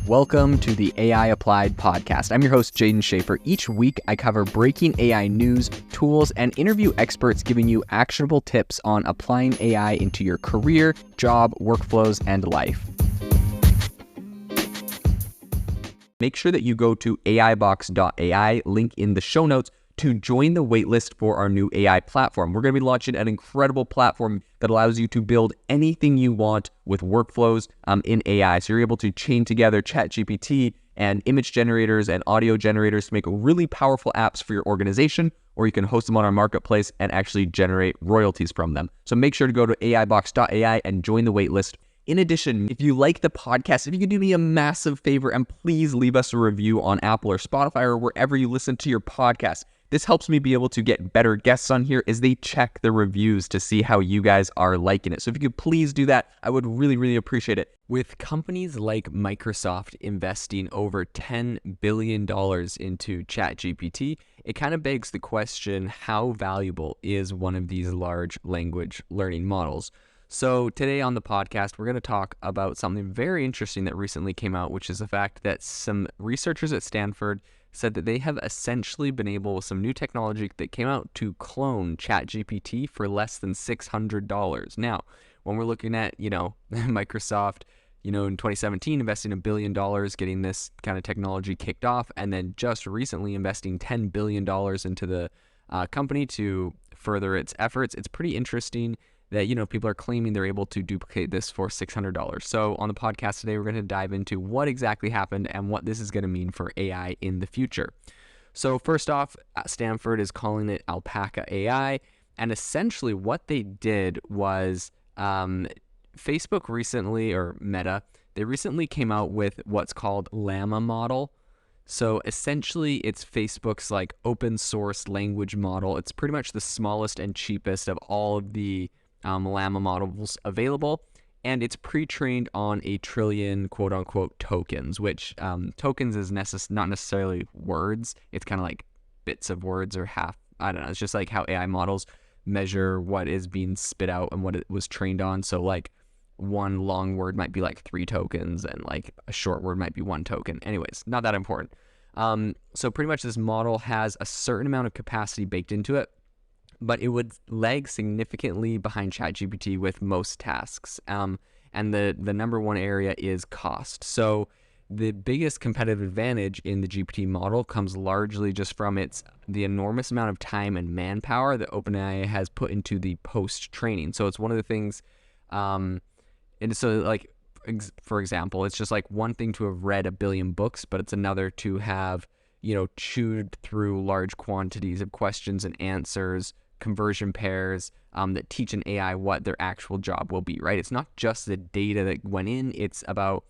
Welcome to the AI Applied podcast. I'm your host, Jaden Schaefer. Each week, I cover breaking AI news, tools, and interview experts giving you actionable tips on applying AI into your career, job, workflows, and life. Make sure that you go to aibox.ai, link in the show notes, to join the waitlist for our new AI platform. We're going to be launching an incredible platform that allows you to build anything you want with workflows in AI. So you're able to chain together ChatGPT and image generators and audio generators to make really powerful apps for your organization, or you can host them on our marketplace and actually generate royalties from them. So make sure to go to aibox.ai and join the waitlist. In addition, if you like the podcast, if you could do me a massive favor and please leave us a review on Apple or Spotify or wherever you listen to your podcast. This helps me be able to get better guests on here as they check the reviews to see how you guys are liking it. So if you could please do that, I would really appreciate it. With companies like Microsoft investing over $10 billion into ChatGPT, it kind of begs the question, how valuable is one of these large language learning models? So today on the podcast, we're going to talk about something very interesting that recently came out, which is the fact that some researchers at Stanford said that they have essentially been able, with some new technology that came out, to clone ChatGPT for less than $600. Now, when we're looking at, Microsoft, in 2017, investing $1 billion, getting this kind of technology kicked off, and then just recently investing $10 billion into the company to further its efforts, it's pretty interesting that, people are claiming they're able to duplicate this for $600. So on the podcast today, we're going to dive into what exactly happened and what this is going to mean for AI in the future. So first off, Stanford is calling it Alpaca AI. And essentially what they did was Facebook recently, or Meta, they recently came out with what's called Llama model. So essentially, it's Facebook's open source language model. It's pretty much the smallest and cheapest of all of the Llama models available, and it's pre-trained on 1 trillion quote-unquote tokens, which tokens is not necessarily words. It's kind of like bits of words or half. I don't know. It's just like how AI models measure what is being spit out and what it was trained on. So one long word might be 3 tokens, and a short word might be 1 token. Anyways, not that important. So pretty much this model has a certain amount of capacity baked into it, but it would lag significantly behind ChatGPT with most tasks. And the number one area is cost. So the biggest competitive advantage in the GPT model comes largely just from the enormous amount of time and manpower that OpenAI has put into the post-training. So it's one of the things, and so for example, it's just one thing to have read 1 billion books, but it's another to have, chewed through large quantities of questions and answers, conversion pairs that teach an AI what their actual job will be, right? It's not just the data that went in, it's about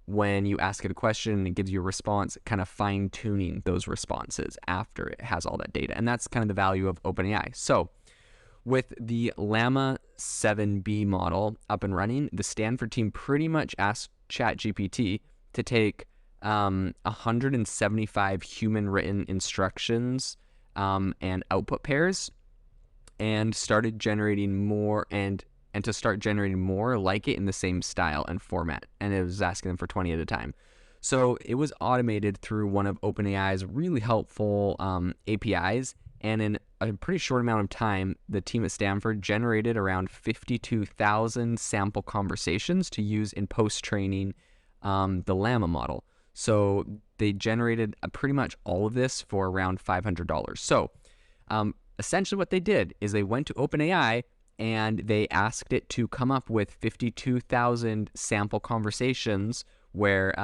when you ask it a question and it gives you a response, kind of fine-tuning those responses after it has all that data. And that's kind of the value of OpenAI. So with the Llama 7B model up and running, the Stanford team pretty much asked ChatGPT to take 175 human-written instructions and output pairs, and started generating more and to start generating more like it in the same style and format. And it was asking them for 20 at a time. So it was automated through one of OpenAI's really helpful APIs. And in a pretty short amount of time, the team at Stanford generated around 52,000 sample conversations to use in post-training the Llama model. So they generated pretty much all of this for around $500. So essentially what they did is they went to OpenAI and they asked it to come up with 52,000 sample conversations where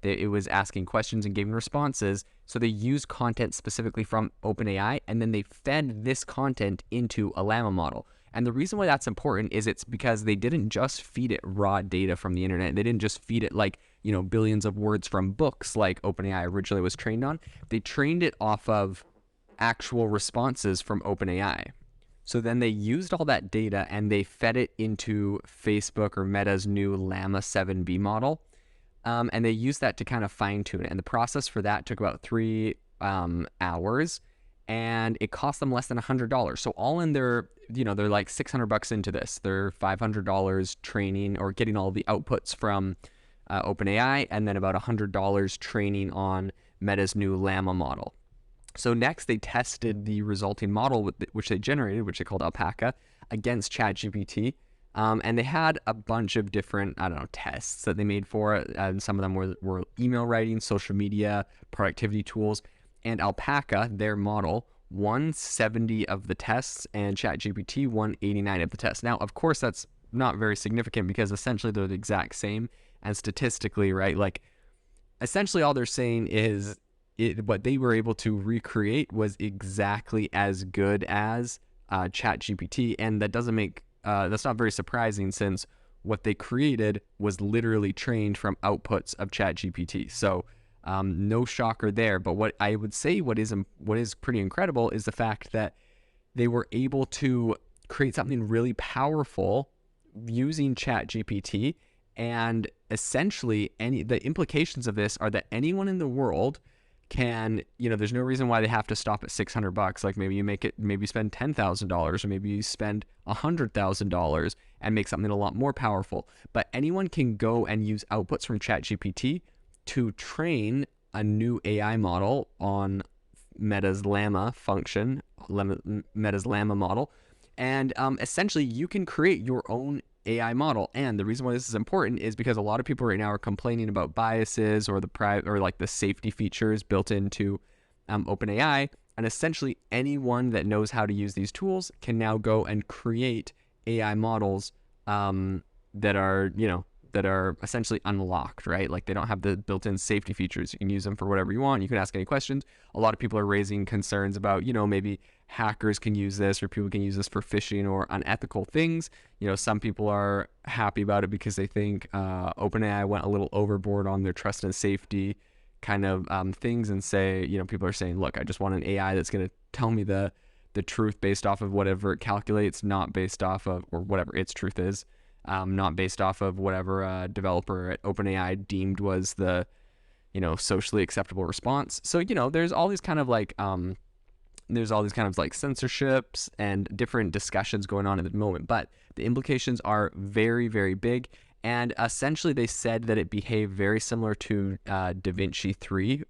it was asking questions and giving responses. So they used content specifically from OpenAI, and then they fed this content into a Llama model. And the reason why that's important is it's because they didn't just feed it raw data from the internet. They didn't just feed it billions of words from books like OpenAI originally was trained on. They trained it off of actual responses from OpenAI. So then they used all that data and they fed it into Facebook or Meta's new Llama 7B model. And they used that to kind of fine tune it. And the process for that took about 3 hours, and it cost them less than $100. So all in they're like $600 into this. They're $500 training or getting all the outputs from OpenAI, and then about $100 training on Meta's new Llama model. So next, they tested the resulting model which they generated, which they called Alpaca, against ChatGPT. And they had a bunch of different, tests that they made for it. And some of them were email writing, social media, productivity tools. And Alpaca, their model, won 70 of the tests, and ChatGPT won 89 of the tests. Now, of course, that's not very significant because essentially they're the exact same. And statistically, right, like essentially all they're saying is what they were able to recreate was exactly as good as ChatGPT, and that doesn't make that's not very surprising since what they created was literally trained from outputs of ChatGPT. So no shocker there. But what I would say what is pretty incredible is the fact that they were able to create something really powerful using ChatGPT, and essentially the implications of this are that anyone in the world can, there's no reason why they have to stop at $600. Like maybe you spend $10,000, or maybe you spend $100,000 and make something a lot more powerful. But anyone can go and use outputs from ChatGPT to train a new AI model on Meta's Llama Meta's Llama model. And essentially you can create your own AI model. And the reason why this is important is because a lot of people right now are complaining about biases or the safety features built into OpenAI. And essentially anyone that knows how to use these tools can now go and create AI models that are essentially unlocked, right? Like they don't have the built-in safety features. You can use them for whatever you want. You can ask any questions. A lot of people are raising concerns about, maybe hackers can use this, or people can use this for phishing or unethical things. Some people are happy about it because they think OpenAI went a little overboard on their trust and safety kind of things, and say, people are saying, look, I just want an AI that's going to tell me the truth based off of whatever it calculates, not based off of, or whatever its truth is. Not based off of whatever a developer at OpenAI deemed was the, socially acceptable response. So, there's all these kind of like censorships and different discussions going on at the moment. But the implications are very, very big. And essentially they said that it behaved very similar to DaVinci 3,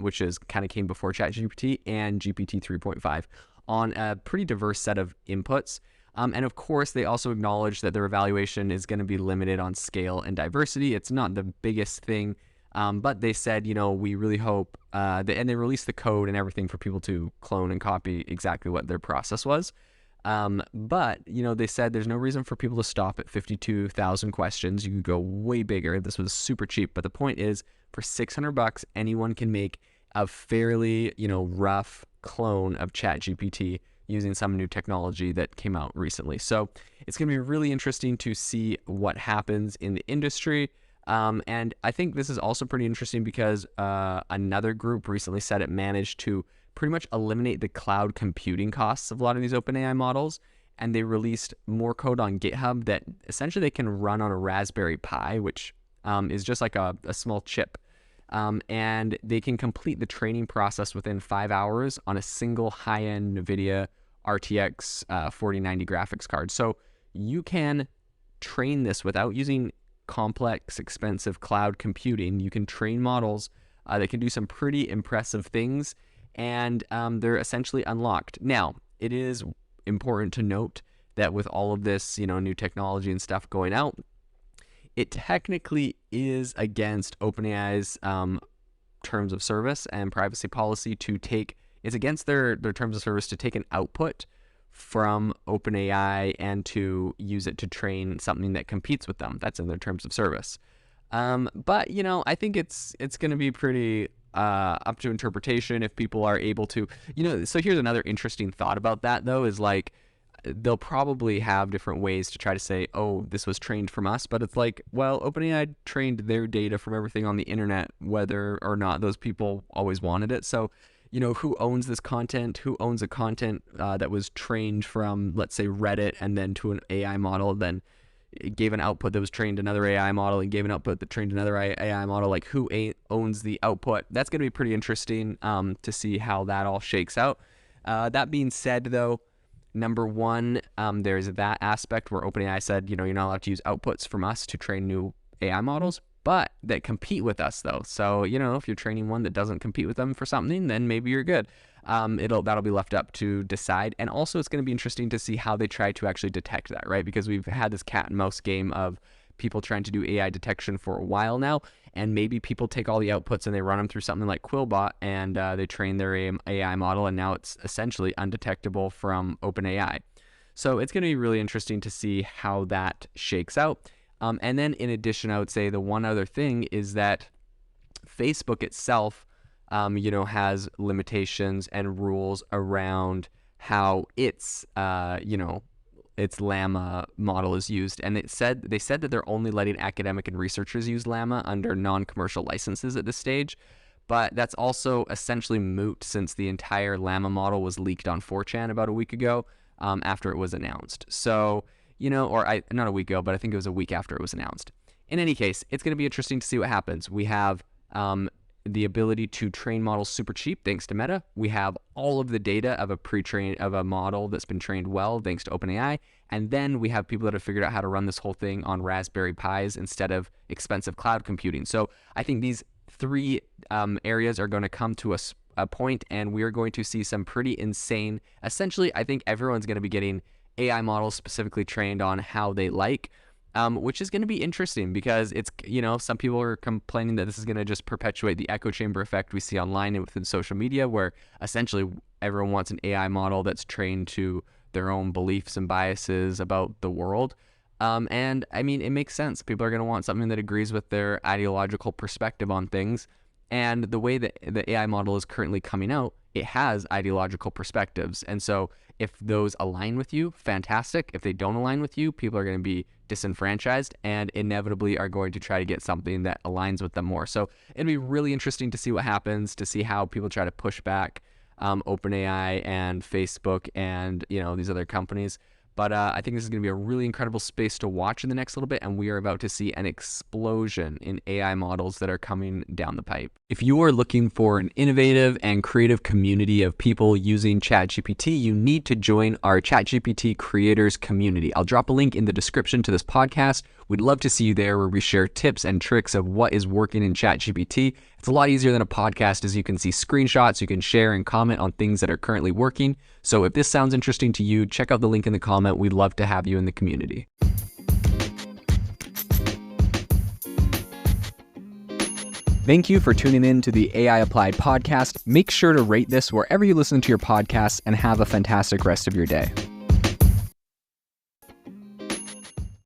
which kind of came before ChatGPT, and GPT 3.5 on a pretty diverse set of inputs. And of course, they also acknowledge that their evaluation is going to be limited on scale and diversity. It's not the biggest thing, but they said, we really hope, and they released the code and everything for people to clone and copy exactly what their process was. But, they said there's no reason for people to stop at 52,000 questions. You could go way bigger. This was super cheap. But the point is, for $600, anyone can make a fairly, rough clone of ChatGPT using some new technology that came out recently. So it's going to be really interesting to see what happens in the industry. And I think this is also pretty interesting because another group recently said it managed to pretty much eliminate the cloud computing costs of a lot of these OpenAI models. And they released more code on GitHub that essentially they can run on a Raspberry Pi, which is just like a small chip. And they can complete the training process within 5 hours on a single high-end NVIDIA RTX 4090 graphics card. So you can train this without using complex, expensive cloud computing. You can train models that can do some pretty impressive things, and they're essentially unlocked. Now, it is important to note that with all of this, new technology and stuff going out, it technically is against OpenAI's terms of service and privacy policy to take, it's against their terms of service to take an output from OpenAI and to use it to train something that competes with them. That's in their terms of service. But, I think it's going to be pretty up to interpretation if people are able to, so here's another interesting thought about that, though, is like, they'll probably have different ways to try to say, oh, this was trained from us. But it's like, well, OpenAI trained their data from everything on the internet, whether or not those people always wanted it. So, who owns this content? Who owns a content that was trained from, let's say, Reddit, and then to an AI model, then it gave an output that was trained another AI model, and gave an output that trained another AI model? Like, who owns the output? That's going to be pretty interesting to see how that all shakes out. That being said, though, number one, there's that aspect where OpenAI said, you're not allowed to use outputs from us to train new AI models. but that compete with us though. So, if you're training one that doesn't compete with them for something, then maybe you're good. That'll be left up to decide. And also it's going to be interesting to see how they try to actually detect that, right? Because we've had this cat and mouse game of people trying to do AI detection for a while now, and maybe people take all the outputs and they run them through something like Quillbot, and they train their AI model, and now it's essentially undetectable from OpenAI. So it's going to be really interesting to see how that shakes out. And then in addition, I would say the one other thing is that Facebook itself, has limitations and rules around how its Llama model is used. And they said that they're only letting academic and researchers use Llama under non-commercial licenses at this stage. But that's also essentially moot since the entire Llama model was leaked on 4chan about a week ago, after it was announced. So, not a week ago, but I think it was a week after it was announced. In any case, it's going to be interesting to see what happens. We have the ability to train models super cheap thanks to Meta. We have all of the data of a model that's been trained well thanks to OpenAI. And then we have people that have figured out how to run this whole thing on Raspberry Pis instead of expensive cloud computing. So I think these three areas are going to come to a point, and we are going to see some pretty insane. Essentially, I think everyone's going to be getting AI models specifically trained on how they like, which is going to be interesting because it's, some people are complaining that this is going to just perpetuate the echo chamber effect we see online and within social media, where essentially everyone wants an AI model that's trained to their own beliefs and biases about the world. And I mean, it makes sense. People are going to want something that agrees with their ideological perspective on things. And the way that the AI model is currently coming out, it has ideological perspectives. And so if those align with you, fantastic. If they don't align with you, people are going to be disenfranchised and inevitably are going to try to get something that aligns with them more. So it'll be really interesting to see what happens, to see how people try to push back OpenAI and Facebook and, these other companies. But I think this is going to be a really incredible space to watch in the next little bit, and we are about to see an explosion in AI models that are coming down the pipe. If you are looking for an innovative and creative community of people using ChatGPT, you need to join our ChatGPT creators community. I'll drop a link in the description to this podcast. We'd love to see you there, where we share tips and tricks of what is working in ChatGPT. It's a lot easier than a podcast, as you can see screenshots, you can share and comment on things that are currently working. So if this sounds interesting to you, check out the link in the comment. We'd love to have you in the community. Thank you for tuning in to the AI Applied podcast. Make sure to rate this wherever you listen to your podcasts, and have a fantastic rest of your day.